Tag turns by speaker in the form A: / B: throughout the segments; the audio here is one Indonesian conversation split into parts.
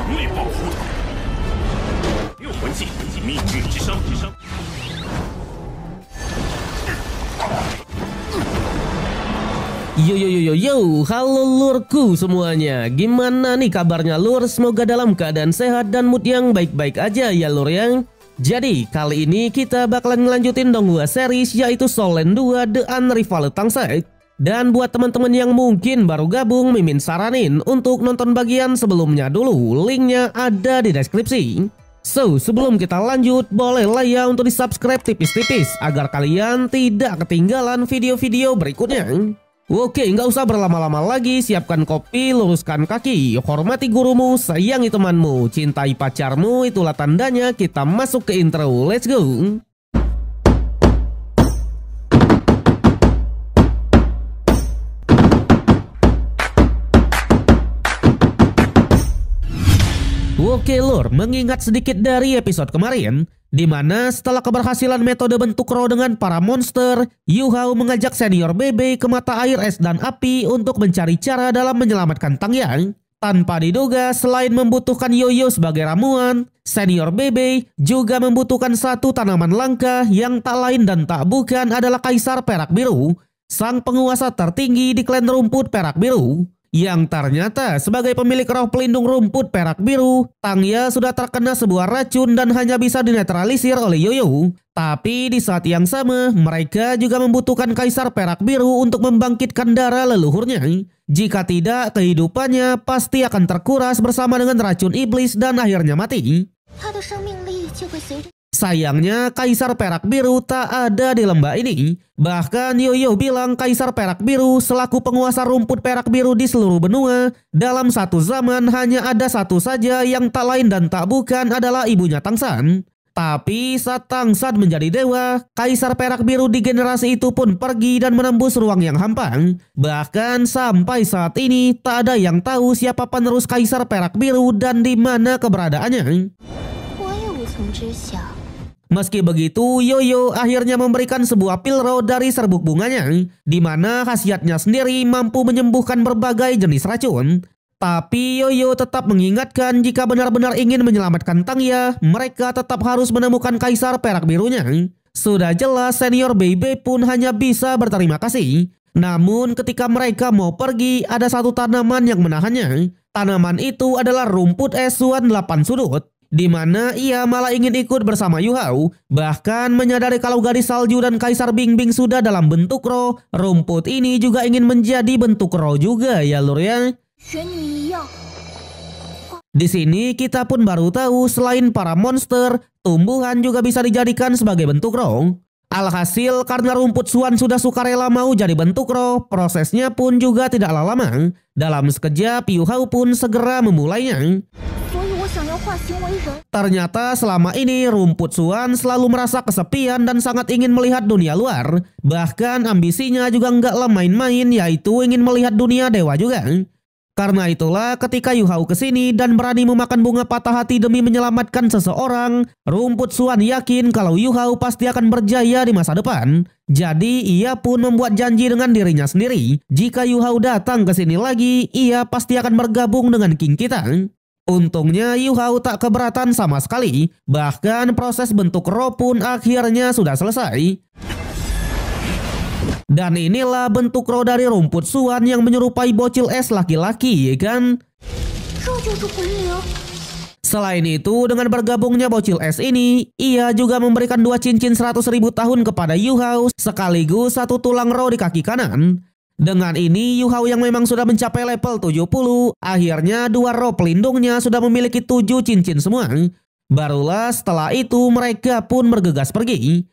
A: 内爆虎头，六魂技以命运之声。
B: Yo yo yo yo yo, halo lurku semuanya. Gimana nih kabarnya lur? Semoga dalam keadaan sehat dan mood yang baik-baik aja ya lur yang. Jadi kali ini kita bakalan ngelanjutin Donghua series yaitu Soul Land 2 The Unrivaled Tangside. Dan buat teman-teman yang mungkin baru gabung, Mimin saranin untuk nonton bagian sebelumnya dulu. Linknya ada di deskripsi. So, sebelum kita lanjut, bolehlah ya untuk di subscribe tipis-tipis agar kalian tidak ketinggalan video-video berikutnya. Oke, nggak usah berlama-lama lagi, siapkan kopi, luruskan kaki, hormati gurumu, sayangi temanmu, cintai pacarmu, itulah tandanya kita masuk ke intro. Let's go! Oke lur, mengingat sedikit dari episode kemarin, di mana setelah keberhasilan metode bentuk roh dengan para monster, Yu Hao mengajak senior Bebe ke mata air es dan api untuk mencari cara dalam menyelamatkan Tang Yang. Tanpa diduga, selain membutuhkan Yoyo sebagai ramuan, senior Bebe juga membutuhkan satu tanaman langka yang tak lain dan tak bukan adalah Kaisar Perak Biru, sang penguasa tertinggi di klan rumput Perak Biru. Yang ternyata sebagai pemilik roh pelindung rumput Perak Biru, Tangya sudah terkena sebuah racun dan hanya bisa dinetralisir oleh Yoyo. Tapi di saat yang sama, mereka juga membutuhkan Kaisar Perak Biru untuk membangkitkan darah leluhurnya. Jika tidak, kehidupannya pasti akan terkuras bersama dengan racun iblis dan akhirnya mati. Sayangnya Kaisar Perak Biru tak ada di lembah ini. Bahkan Yoyo bilang Kaisar Perak Biru selaku penguasa rumput Perak Biru di seluruh benua, dalam satu zaman hanya ada satu saja yang tak lain dan tak bukan adalah ibunya Tangsan. Tapi saat Tangsan menjadi dewa, Kaisar Perak Biru di generasi itu pun pergi dan menembus ruang yang hampang. Bahkan sampai saat ini tak ada yang tahu siapa penerus Kaisar Perak Biru dan di mana keberadaannya. Meski begitu, Yoyo akhirnya memberikan sebuah pil roh dari serbuk bunganya, di mana khasiatnya sendiri mampu menyembuhkan berbagai jenis racun. Tapi Yoyo tetap mengingatkan jika benar-benar ingin menyelamatkan Tangya, mereka tetap harus menemukan Kaisar Perak Birunya. Sudah jelas senior Bebe pun hanya bisa berterima kasih. Namun ketika mereka mau pergi, ada satu tanaman yang menahannya. Tanaman itu adalah rumput es Suan 8 sudut. Di mana ia malah ingin ikut bersama Yu Hao. Bahkan menyadari kalau gadis salju dan Kaisar Bingbing sudah dalam bentuk roh, rumput ini juga ingin menjadi bentuk roh juga ya lur ya. Di sini kita pun baru tahu selain para monster, tumbuhan juga bisa dijadikan sebagai bentuk roh. Alhasil karena rumput Suan sudah sukarela mau jadi bentuk roh, prosesnya pun juga tidaklah lama. Dalam sekejap Yu Hao pun segera memulainya. Ternyata selama ini rumput Suan selalu merasa kesepian dan sangat ingin melihat dunia luar. Bahkan ambisinya juga nggak main-main, yaitu ingin melihat dunia dewa juga. Karena itulah ketika Yu Hao kesini dan berani memakan bunga patah hati demi menyelamatkan seseorang, rumput Suan yakin kalau Yu Hao pasti akan berjaya di masa depan. Jadi ia pun membuat janji dengan dirinya sendiri, jika Yu Hao datang ke sini lagi, ia pasti akan bergabung dengan King kita. Untungnya Yu Hao tak keberatan sama sekali, bahkan proses bentuk roh pun akhirnya sudah selesai. Dan inilah bentuk roh dari rumput Suan yang menyerupai bocil es laki-laki, ya kan? Selain itu, dengan bergabungnya bocil es ini, ia juga memberikan 2 cincin 100.000 tahun kepada Yu Hao, sekaligus 1 tulang roh di kaki kanan. Dengan ini Yu Hao yang memang sudah mencapai level 70, akhirnya 2 roh pelindungnya sudah memiliki 7 cincin semua. Barulah setelah itu mereka pun bergegas pergi.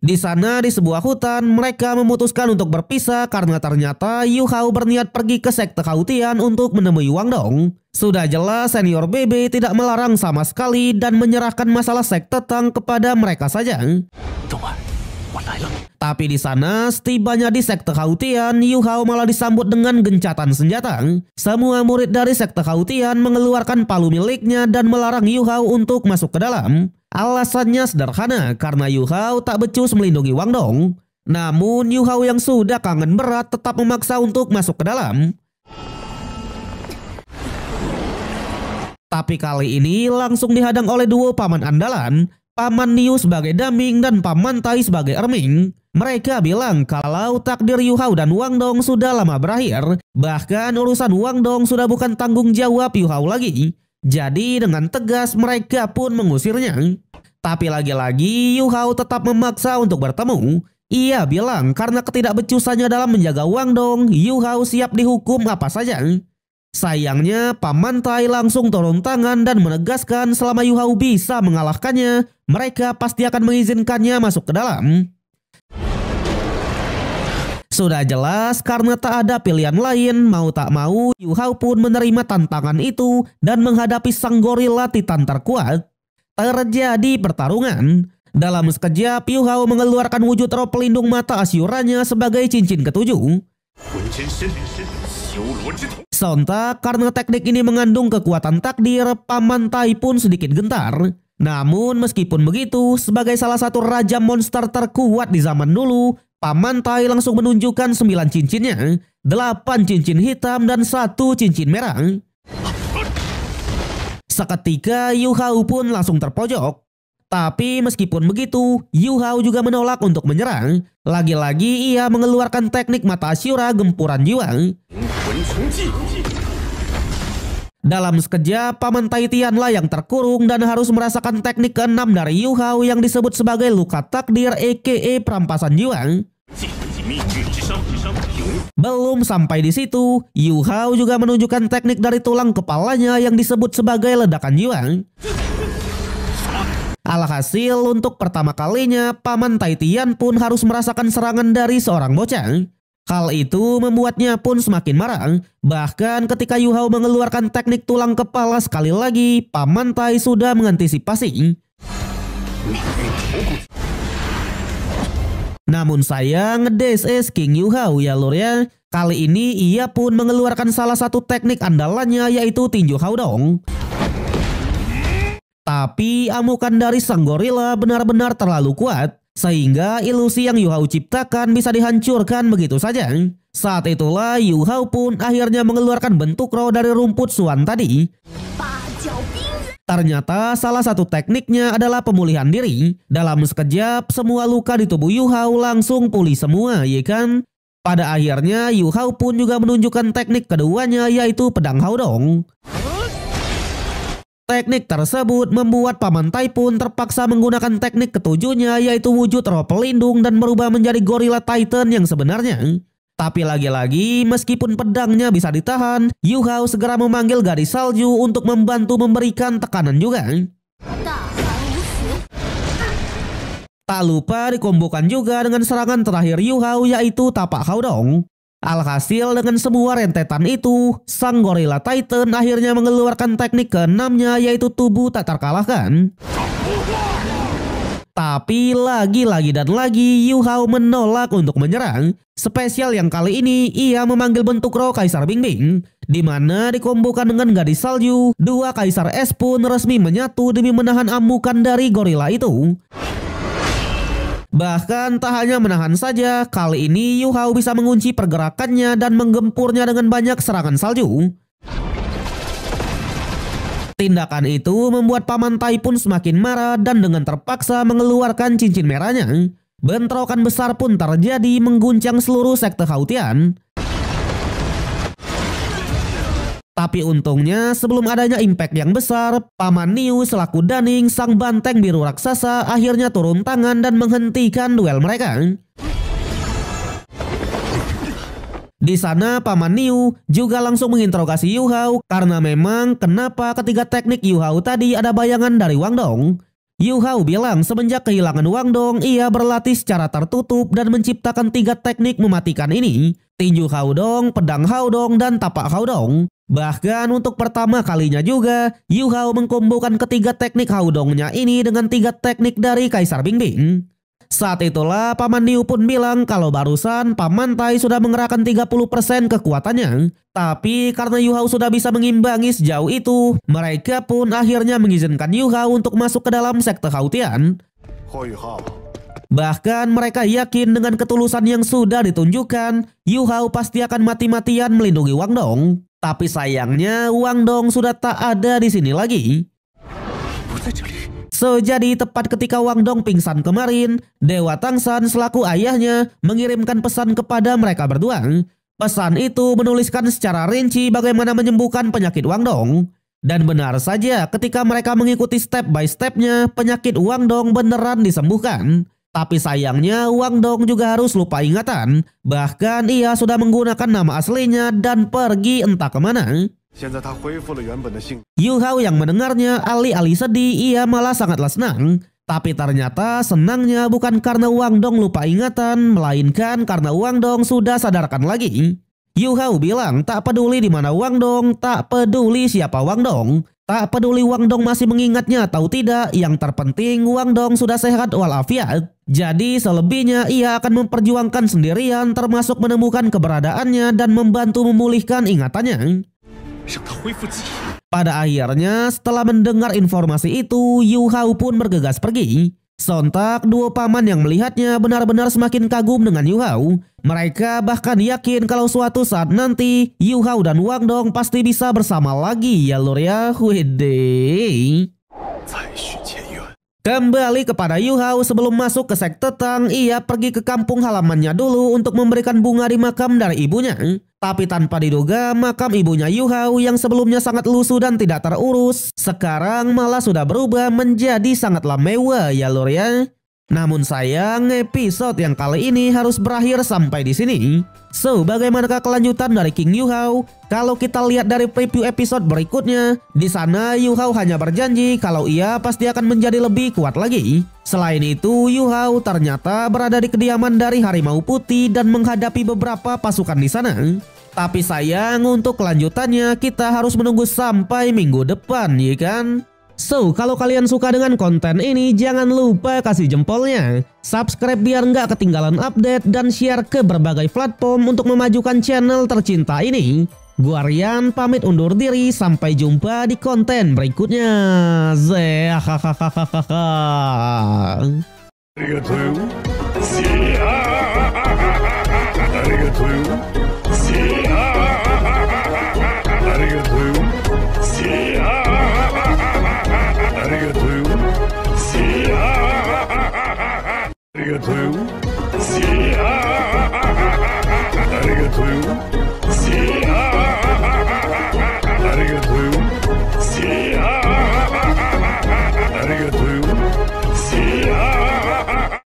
B: Di sana di sebuah hutan mereka memutuskan untuk berpisah karena ternyata Yu Hao berniat pergi ke sekte Hautian untuk menemui Wang Dong. Sudah jelas senior Bebe tidak melarang sama sekali dan menyerahkan masalah sekte Tang kepada mereka saja. Tapi di sana, setibanya di sekte Hautian, Yu Hao malah disambut dengan gencatan senjata. Semua murid dari sekte Hautian mengeluarkan palu miliknya dan melarang Yu Hao untuk masuk ke dalam. Alasannya sederhana, karena Yu Hao tak becus melindungi Wang Dong. Namun Yu Hao yang sudah kangen berat tetap memaksa untuk masuk ke dalam. Tapi kali ini langsung dihadang oleh duo paman andalan, Paman Niu sebagai Daming dan Paman Tai sebagai Erming. Mereka bilang kalau takdir Yu Hao dan Wang Dong sudah lama berakhir. Bahkan urusan Wang Dong sudah bukan tanggung jawab Yu Hao lagi. Jadi dengan tegas mereka pun mengusirnya. Tapi lagi-lagi Yu Hao tetap memaksa untuk bertemu. Ia bilang karena ketidakbecusannya dalam menjaga Wang Dong, Yu Hao siap dihukum apa saja. Sayangnya Paman Tai langsung turun tangan dan menegaskan selama Yu Hao bisa mengalahkannya, mereka pasti akan mengizinkannya masuk ke dalam. Sudah jelas karena tak ada pilihan lain, mau tak mau Yu Hao pun menerima tantangan itu dan menghadapi sang gorila titan terkuat. Terjadi pertarungan. Dalam sekejap Yu Hao mengeluarkan wujud roh pelindung mata asyuranya sebagai cincin ketujuh. Sontak karena teknik ini mengandung kekuatan takdir, Paman Tai pun sedikit gentar. Namun meskipun begitu, sebagai salah satu raja monster terkuat di zaman dulu, Paman Tai langsung menunjukkan 9 cincinnya, 8 cincin hitam dan 1 cincin merah. Seketika Yu Hao pun langsung terpojok. Tapi meskipun begitu, Yu Hao juga menolak untuk menyerang. Lagi-lagi ia mengeluarkan teknik mata asyura gempuran jiwa. Dalam sekejap, Paman Tai Tianlah yang terkurung dan harus merasakan teknik ke-6 dari Yu Hao yang disebut sebagai luka takdir aka perampasan jiwa. Belum sampai di situ, Yu Hao juga menunjukkan teknik dari tulang kepalanya yang disebut sebagai ledakan jiwa. Alhasil untuk pertama kalinya Paman Tai Tian pun harus merasakan serangan dari seorang bocah. Hal itu membuatnya pun semakin marah. Bahkan ketika Yu Hao mengeluarkan teknik tulang kepala sekali lagi, Paman Tai sudah mengantisipasi. Namun sayang, this is King Yu Hao ya lur ya. Kali ini ia pun mengeluarkan salah satu teknik andalannya yaitu tinju Hao Dong. Tapi amukan dari sang gorila benar-benar terlalu kuat, sehingga ilusi yang Yu Hao ciptakan bisa dihancurkan begitu saja. Saat itulah Yu Hao pun akhirnya mengeluarkan bentuk roh dari rumput Suan tadi. Ternyata salah satu tekniknya adalah pemulihan diri. Dalam sekejap semua luka di tubuh Yu Hao langsung pulih semua, ya kan? Pada akhirnya Yu Hao pun juga menunjukkan teknik keduanya yaitu pedang Hao Dong. Teknik tersebut membuat Paman Tai pun terpaksa menggunakan teknik ketujuhnya yaitu wujud roh pelindung dan berubah menjadi gorila titan yang sebenarnya. Tapi lagi-lagi meskipun pedangnya bisa ditahan, Yu Hao segera memanggil gadis salju untuk membantu memberikan tekanan juga. Tak lupa dikombokan juga dengan serangan terakhir Yu Hao yaitu tapak Hao Dong. Alhasil dengan semua rentetan itu, sang gorila titan akhirnya mengeluarkan teknik ke-6-nya yaitu tubuh tak terkalahkan. Tapi lagi-lagi dan lagi Yu Hao menolak untuk menyerang. Spesial yang kali ini ia memanggil bentuk roh Kaisar Bingbing, di mana dikombokan dengan gadis salju, dua Kaisar Es pun resmi menyatu demi menahan amukan dari gorila itu. Bahkan tak hanya menahan saja, kali ini Yu Hao bisa mengunci pergerakannya dan menggempurnya dengan banyak serangan salju. Tindakan itu membuat Paman Tai pun semakin marah dan dengan terpaksa mengeluarkan cincin merahnya. Bentrokan besar pun terjadi mengguncang seluruh sekte Haotian. Tapi untungnya sebelum adanya impact yang besar, Paman Niu selaku Daning sang banteng biru raksasa akhirnya turun tangan dan menghentikan duel mereka. Di sana Paman Niu juga langsung menginterogasi Yu Hao karena memang kenapa ketiga teknik Yu Hao tadi ada bayangan dari Wang Dong. Yu Hao bilang semenjak kehilangan Wang Dong ia berlatih secara tertutup dan menciptakan 3 teknik mematikan ini. Tinju Hao Dong, pedang Hao Dong, dan tapak Hao Dong. Bahkan untuk pertama kalinya juga, Yu Hao mengkombokan ketiga teknik Hao Dongnya ini dengan 3 teknik dari Kaisar Bingbing. Saat itulah Paman Niu pun bilang kalau barusan Paman Tai sudah mengerahkan 30% kekuatannya. Tapi karena Yu Hao sudah bisa mengimbangi sejauh itu, mereka pun akhirnya mengizinkan Yu Hao untuk masuk ke dalam sekte Haotian. Bahkan mereka yakin dengan ketulusan yang sudah ditunjukkan, Yu Hao pasti akan mati-matian melindungi Wang Dong. Tapi sayangnya Wang Dong sudah tak ada di sini lagi. So, jadi tepat ketika Wang Dong pingsan kemarin, Dewa Tangsan selaku ayahnya mengirimkan pesan kepada mereka berdua. Pesan itu menuliskan secara rinci bagaimana menyembuhkan penyakit Wang Dong. Dan benar saja ketika mereka mengikuti step by stepnya, penyakit Wang Dong beneran disembuhkan. Tapi sayangnya Wang Dong juga harus lupa ingatan. Bahkan ia sudah menggunakan nama aslinya dan pergi entah kemana. Yu Hao yang mendengarnya alih-alih sedih, ia malah sangatlah senang. Tapi ternyata senangnya bukan karena Wang Dong lupa ingatan, melainkan karena Wang Dong sudah sadarkan lagi. Yu Hao bilang tak peduli di mana Wang Dong, tak peduli siapa Wang Dong, tak peduli Wang Dong masih mengingatnya atau tidak, yang terpenting Wang Dong sudah sehat walafiat. Jadi selebihnya ia akan memperjuangkan sendirian, termasuk menemukan keberadaannya dan membantu memulihkan ingatannya. Pada akhirnya setelah mendengar informasi itu, Yu Hao pun bergegas pergi. Sontak dua paman yang melihatnya benar-benar semakin kagum dengan Yu Hao. Mereka bahkan yakin kalau suatu saat nanti Yu Hao dan Wang Dong pasti bisa bersama lagi ya lur ya. Wede. Kembali kepada Yu Hao, sebelum masuk ke sekte Tang, ia pergi ke kampung halamannya dulu untuk memberikan bunga di makam dari ibunya. Tapi tanpa diduga, makam ibunya Yu Hao yang sebelumnya sangat lusuh dan tidak terurus, sekarang malah sudah berubah menjadi sangatlah mewah ya lur ya. Namun sayang, episode yang kali ini harus berakhir sampai di sini. So, bagaimanakah kelanjutan dari King Yu Hao? Kalau kita lihat dari preview episode berikutnya, di sana Yu Hao hanya berjanji kalau ia pasti akan menjadi lebih kuat lagi. Selain itu, Yu Hao ternyata berada di kediaman dari Harimau Putih dan menghadapi beberapa pasukan di sana. Tapi sayang, untuk kelanjutannya kita harus menunggu sampai minggu depan, ya kan? So, kalau kalian suka dengan konten ini, jangan lupa kasih jempolnya, subscribe biar nggak ketinggalan update, dan share ke berbagai platform untuk memajukan channel tercinta ini. Gua Rian pamit undur diri, sampai jumpa di konten berikutnya.
C: See ya.